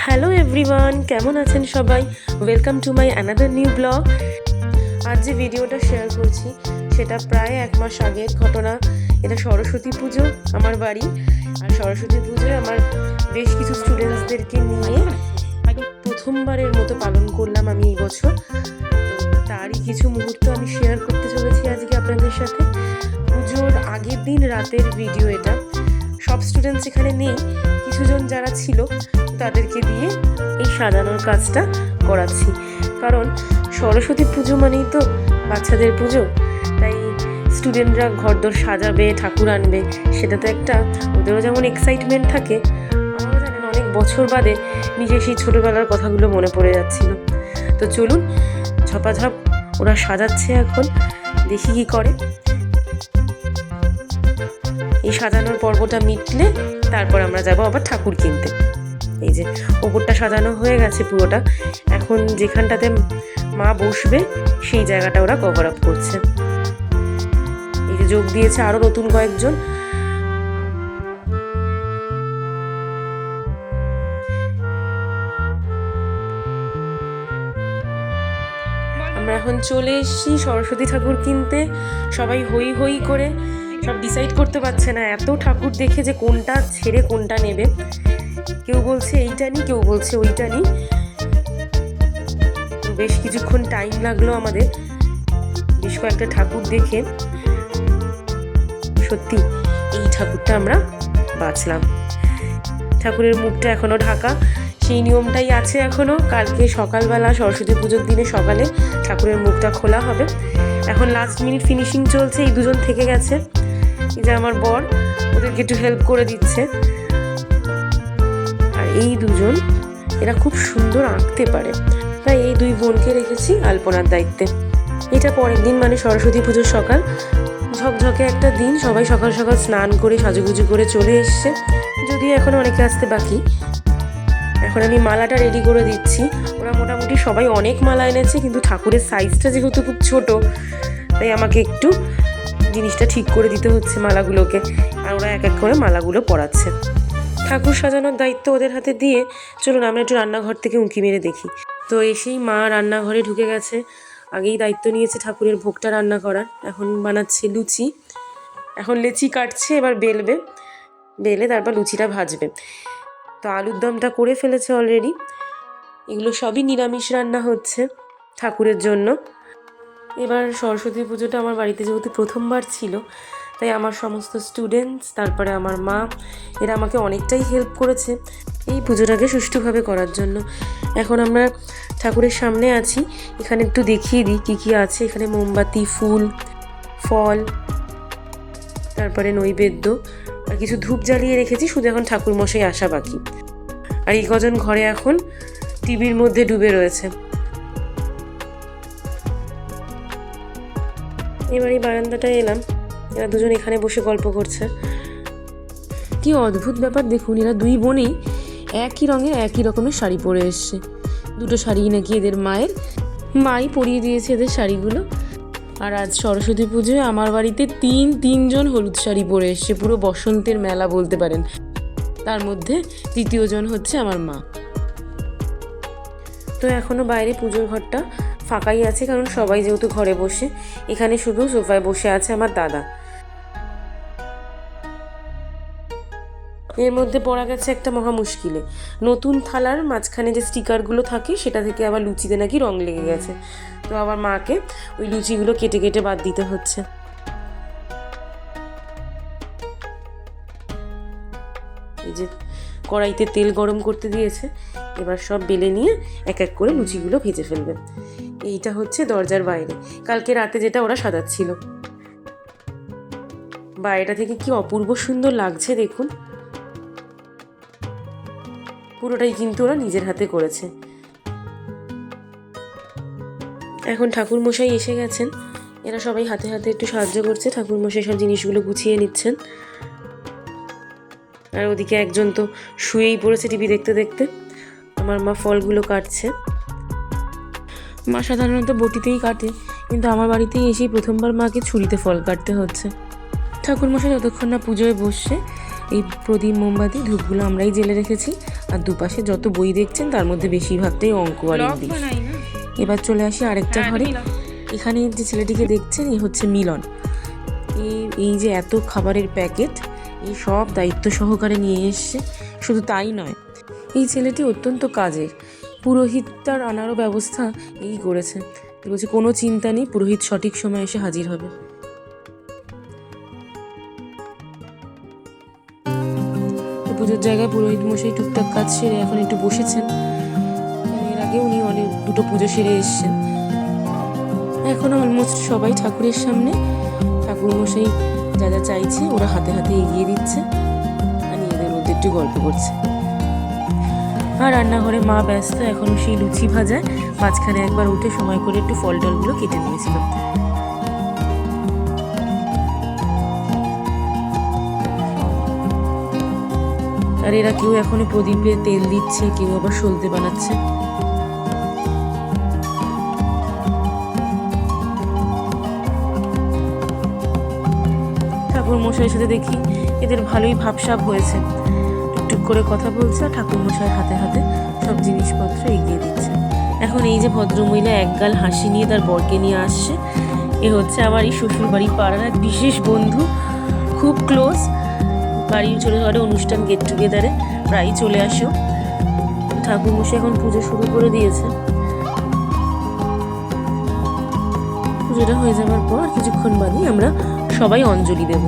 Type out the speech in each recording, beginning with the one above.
Hello everyone, কেমন আছেন সবাই? Welcome to my another new blog. আজ যে ভিডিওটা শেয়ার করছি সেটা প্রায় 1 মাস আগের ঘটনা। এটা সরস্বতী পুজো আমার বাড়ি। আর সরস্বতী পুজোয় আমার বেশ কিছু স্টুডেন্টসদেরকে নিয়ে প্রথমবারের মতো পালন করলাম আমি এই বছর। তো তারই কিছু মুহূর্ত আমি শেয়ার করতে চলেছি আজকে আপনাদের সাথে। পুজোর আগের দিন রাতের ভিডিও এটা। সব স্টুডেন্টস এখানে নেই, কিছুজন যারা ছিল তাদেরকে দিয়ে এই সাজানোর কাজটা করাচ্ছি। কারণ সরস্বতী পুজো মানেই তো বাচ্চাদের পুজো, তাই স্টুডেন্টরা ঘরদোর সাজাবে, ঠাকুর আনবে, সেটা তো একটা ওদেরও যেমন এক্সাইটমেন্ট থাকে, আমারও জানেন অনেক বছর বাদে নিজে সেই ছোটোবেলার কথাগুলো মনে পড়ে যাচ্ছিল। তো চলুন ঝপাঝপ ওরা সাজাচ্ছে, এখন দেখি কী করে। এই সাজানোর পর্বটা মিটলে তারপর আমরা যাব আবার ঠাকুর কিনতে। এই যে ওপরটা সাজানো হয়ে গেছে পুরোটা, এখন যেখানটাতে মা বসবে সেই জায়গাটা ওরা কভার আপ করছে। এই যে যোগ দিয়েছে আরো নতুন কয়েকজন। আমরা এখন চলে এসেছি সরস্বতী ঠাকুর কিনতে। সবাই হই হই করে সব ডিসাইড করতে পারছে না, এত ঠাকুর দেখে যে কোনটা ছেড়ে কোনটা নেবে। কেউ বলছে এইটা নি, কেউ বলছে ওইটা নি। বেশ কিছুক্ষণ টাইম লাগলো আমাদের বেশ কয়েকটা ঠাকুর দেখে। সত্যি এই ঠাকুরটা আমরা বাছলাম। ঠাকুরের মুখটা এখনো ঢাকা, সেই নিয়মটাই আছে এখনো। কালকে সকালবেলা সরস্বতী পুজোর দিনে সকালে ঠাকুরের মুখটা খোলা হবে। এখন লাস্ট মিনিট ফিনিশিং চলছে, এই দুজন থেকে গেছে, এই যে আমার বর, ওদেরকে একটু হেল্প করে দিচ্ছে। আর এই দুজন এরা খুব সুন্দর আঁকতে পারে, তাই এই দুই বোনকে রেখেছি আলপনার দায়িত্বে। এটা পরের দিন মানে সরস্বতী পুজোর সকাল, ঝকঝকে একটা দিন। সবাই সকাল সকাল স্নান করে সাজুগুজু করে চলে এসছে, যদিও এখনো অনেকে আসতে বাকি। এখন আমি মালাটা রেডি করে দিচ্ছি। ওরা মোটামুটি সবাই অনেক মালা এনেছে, কিন্তু ঠাকুরের সাইজটা যেহেতু খুব ছোট, তাই আমাকে একটু জিনিসটা ঠিক করে দিতে হচ্ছে মালাগুলোকে। আর ওরা এক এক করে মালাগুলো পরাচ্ছে। ঠাকুর সাজানোর দায়িত্ব ওদের হাতে দিয়ে চলুন আমরা একটু রান্নাঘর থেকে উঁকি মেরে দেখি। তো এসেই মা রান্নাঘরে ঢুকে গেছে, আগেই দায়িত্ব নিয়েছে ঠাকুরের ভোগটা রান্না করার। এখন বানাচ্ছে লুচি, এখন লেচি কাটছে, এবার বেলবে, বেলে তারপর লুচিটা ভাজবে। তো আলুর দমটা করে ফেলেছে অলরেডি। এগুলো সবই নিরামিষ রান্না হচ্ছে ঠাকুরের জন্য। এবার সরস্বতী পুজোটা আমার বাড়িতে যেহেতু প্রথমবার ছিল, তাই আমার সমস্ত স্টুডেন্টস, তারপরে আমার মা, এরা আমাকে অনেকটাই হেল্প করেছে এই পুজোটাকে সুষ্ঠুভাবে করার জন্য। এখন আমরা ঠাকুরের সামনে আছি, এখানে একটু দেখিয়ে দিই কী কী আছে। এখানে মোমবাতি, ফুল, ফল, তারপরে নৈবেদ্য আর কিছু ধূপ জ্বালিয়ে রেখেছি। শুধু এখন ঠাকুর মশাই আসা বাকি। আর এই কজন ঘরে এখন টিভির মধ্যে ডুবে রয়েছে। এবার এই বারান্দাটায় এলাম, এরা দুজন এখানে বসে গল্প করছে। কি অদ্ভুত ব্যাপার দেখুন, এরা দুই বোনেই একই রঙের একই রকমের শাড়ি পরে এসছে। দুটো শাড়ি নাকি এদের মাই পরিয়ে দিয়েছে এদের শাড়িগুলো। আর আজ সরস্বতী পুজোয় আমার বাড়িতে তিনজন হলুদ শাড়ি পরে এসছে, পুরো বসন্তের মেলা বলতে পারেন। তার মধ্যে তৃতীয়জন হচ্ছে আমার মা। তো এখনও বাইরে পুজোর ঘরটা ফাঁকাই আছে, কারণ সবাই যেহেতু ঘরে বসে। এখানে শুধু সোফায় বসে আছে আমার দাদা। এর মধ্যে পড়া গেছে একটা মহা মুশকিলে। নতুন থালার মাঝখানে যে স্টিকারগুলো থাকে সেটা থেকে আবার লুচিতে নাকি রং লেগে গেছে। তো আবার মাকে ওই লুচিগুলো কেটে কেটে বাদ দিতে হচ্ছে। এই যে কড়াইতে তেল গরম করতে দিয়েছে, এবার সব বেলে নিয়ে এক এক করে লুচিগুলো ভেজে ফেলবে। এইটা হচ্ছে দরজার বাইরে, কালকে রাতে যেটা ওরা সাজাচ্ছিল। বাইরেটা থেকে কি অপূর্ব সুন্দর লাগছে দেখুন। পুরোটাই কিন্তু ওরা নিজের হাতে করেছে। এখন ঠাকুর মশাই এসে গেছেন, এরা সবাই হাতে হাতে একটু সাহায্য করছে। ঠাকুর মশাই সব জিনিসগুলো গুছিয়ে নিচ্ছেন। আর ওদিকে একজন তো শুয়েই পড়েছে টিভি দেখতে দেখতে। আমার মা ফলগুলো কাটছে। মা সাধারণত বটিতেই কাটে, কিন্তু আমার বাড়িতেই এসেই প্রথমবার মাকে ছুরিতে ফল কাটতে হচ্ছে। ঠাকুরমশাই যতক্ষণ না পুজোয় বসছে এই প্রদীপ মোমবাতি ধূপগুলো আমরাই জেলে রেখেছি। আর দুপাশে যত বই দেখছেন তার মধ্যে বেশিরভাগটাই অঙ্ক আর ইংলিশ। এবার চলে আসি আরেকটা ঘরে। এখানে যে ছেলেটিকে দেখছেন এই হচ্ছে মিলন। এই যে এত খাবারের প্যাকেট এই সব দায়িত্ব সহকারে নিয়ে এসছে। শুধু তাই নয়, এই ছেলেটি অত্যন্ত কাজের। পুরোহিতটার আনারও ব্যবস্থা এই করেছে। বলছে কোনো চিন্তা নেই, পুরোহিত সঠিক সময় এসে হাজির হবে। পুজোর জায়গায় পুরোহিত মশাই টুকটাক কাজ সেরে এখন একটু বসেছেন। এর আগে উনি অনেক দুটো পুজো সেরে এসছেন। এখন অলমোস্ট সবাই ঠাকুরের সামনে। ঠাকুর মশাই যা যা চাইছে ওরা হাতে হাতে এগিয়ে দিচ্ছে আর নিজেদের মধ্যে একটু গল্প করছে। আর রান্নাঘরে মা ব্যস্ত এখনো সেই লুচি ভাজায়। মাঝখানে একবার উঠে সময় করে একটু ফল টলগুলো কেটে নিয়েছিল। আর এরা কেউ এখনো প্রদীপে তেল দিচ্ছে, কেউ আবার সলতে বানাচ্ছে। ঠাকুর মশাইয়ের সাথে দেখি এদের ভালোই ভাবসাব হয়েছে। টুকটুক করে কথা বলছে আর ঠাকুর মশাইয়ের হাতে হাতে সব জিনিসপত্র এগিয়ে দিচ্ছে। এখন এই যে ভদ্রমহিলা একগাল হাসি নিয়ে তার বরকে নিয়ে আসছে, এ হচ্ছে আমার এই শ্বশুর বাড়ির পাড়ার এক বিশেষ বন্ধু, খুব ক্লোজ। বাড়ির ছোটো ছোটো অনুষ্ঠান গেট টুগেদারে প্রায়ই চলে আসো। ঠাকুর মশাই এখন পুজো শুরু করে দিয়েছে। পুজোটা হয়ে যাওয়ার পর কিছুক্ষণ বাদেই আমরা সবাই অঞ্জলি দেব।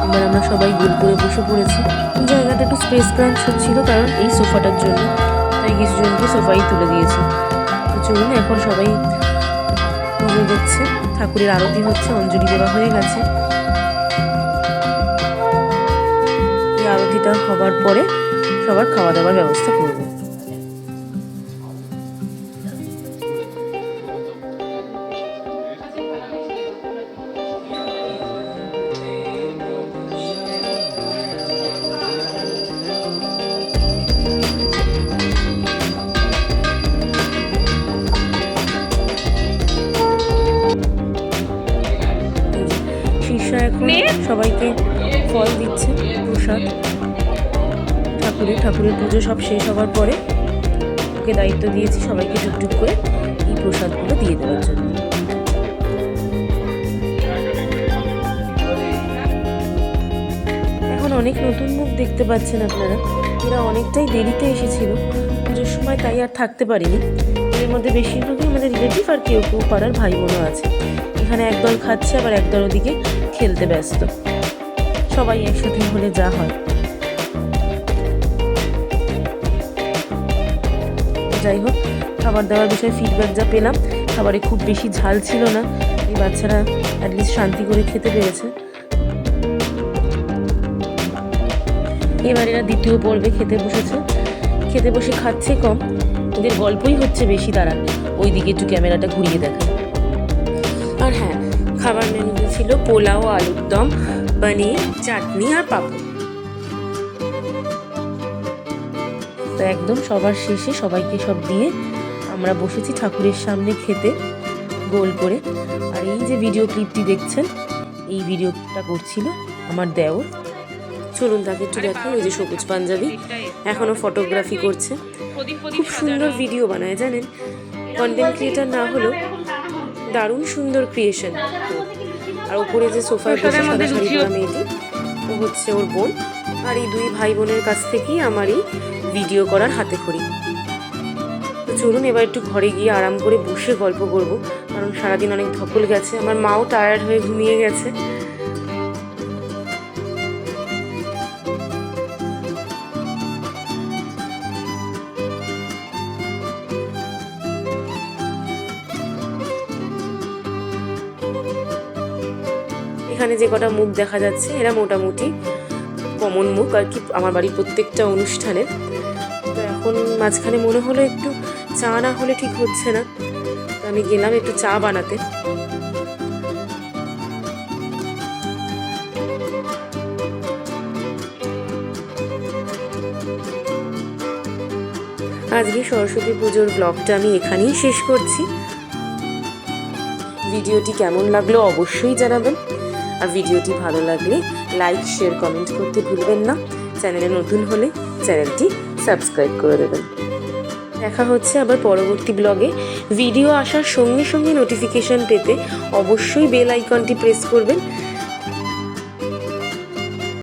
এবার আমরা সবাই গোল করে বসে পড়েছি। জায়গাটা একটু স্পেস ক্রাঞ্চ হচ্ছিল কারণ এই সোফাটার জন্য, তাই কিছুজনকে সোফাই তুলে দিয়েছি। তো চলুন এখন সবাই পুজো দেখছে, ঠাকুরের আরতি হচ্ছে, অঞ্জলি দেওয়া হয়ে গেছে। এই আরতিটা হবার পরে সবার খাওয়া দাওয়ার ব্যবস্থা করব। এখন সবাইকে ফল দিচ্ছে প্রসাদ। ঠাকুরের পুজো সব শেষ হওয়ার পরে ওকে দায়িত্ব দিয়েছি সবাইকে টুকটুক করে এই প্রসাদগুলো দিয়ে দেওয়ার জন্য। এখন অনেক নতুন মুখ দেখতে পাচ্ছেন আপনারা। এরা অনেকটাই দেরিতে এসেছিল পুজোর সময়, তাই আর থাকতে পারিনি। এর মধ্যে বেশিরভাগই আমাদের রিলেটিভ আর কেউ কেউ পাড়ার ভাই বোনও আছে। এখানে একদল খাচ্ছে আবার একদল ওদিকে খেলতে ব্যস্ত। সবাই একসাথে হলে যা হয়। যাই হোক, খাবার দাবার বিষয়ে ফিডব্যাক যা পেলাম, খাবারে খুব বেশি ঝাল ছিল না। এই বাচ্চারা অ্যাটলিস্ট শান্তি করে খেতে পেরেছে। এবার এরা দ্বিতীয় পর্বে খেতে বসেছে। খেতে বসে খাচ্ছে কম, ওদের গল্পই হচ্ছে বেশি। তারা ওই দিকে একটু ক্যামেরাটা ঘুরিয়ে দেখায়। আর হ্যাঁ, খাবার মেনুতে ছিল পোলাও, আলুর দম, পনির, চাটনি আর পাপড়। তো একদম সবার শেষে সবাইকে সব দিয়ে আমরা বসেছি ঠাকুরের সামনে খেতে গোল করে। আর এই যে ভিডিও ক্লিপটি দেখছেন, এই ভিডিওটা করছিল আমার দেওর। চলুন তাকে একটু দেখাই। ওই যে সবুজ পাঞ্জাবি এখনো ফটোগ্রাফি করছে, খুব সুন্দর ভিডিও বানায় জানেন। কন্টেন্ট ক্রিয়েটার না হলেও দারুণ সুন্দর ক্রিয়েশন। আর ওপরে যে সোফায় বসে সাদা শাড়ি পরা মেয়েটি, ও হচ্ছে ওর বোন। আর এই দুই ভাই বোনের কাছ থেকেই আমার এই ভিডিও করার হাতে খড়ি। তো চলুন এবার একটু ঘরে গিয়ে আরাম করে বসে গল্প করব, কারণ সারাদিন অনেক ধকল গেছে। আমার মাও টায়ার্ড হয়ে ঘুমিয়ে গেছে। এখানে যে কটা মুখ দেখা যাচ্ছে এরা মোটামুটি কমন মুখ আর কি আমার বাড়ির প্রত্যেকটা অনুষ্ঠানের। তো এখন মাঝখানে মনে হলো একটু চা না হলে ঠিক হচ্ছে না, তো আমি গেলাম একটু চা বানাতে। আজকে সরস্বতী পুজোর ব্লগটা আমি এখানেই শেষ করছি। ভিডিওটি কেমন লাগলো অবশ্যই জানাবেন। আর ভিডিওটি ভালো লাগলে লাইক, শেয়ার, কমেন্ট করতে ভুলবেন না। চ্যানেলে নতুন হলে চ্যানেলটি সাবস্ক্রাইব করে দেবেন। দেখা হচ্ছে আবার পরবর্তী ব্লগে। ভিডিও আসার সঙ্গে সঙ্গে নোটিফিকেশান পেতে অবশ্যই বেল আইকনটি প্রেস করবেন,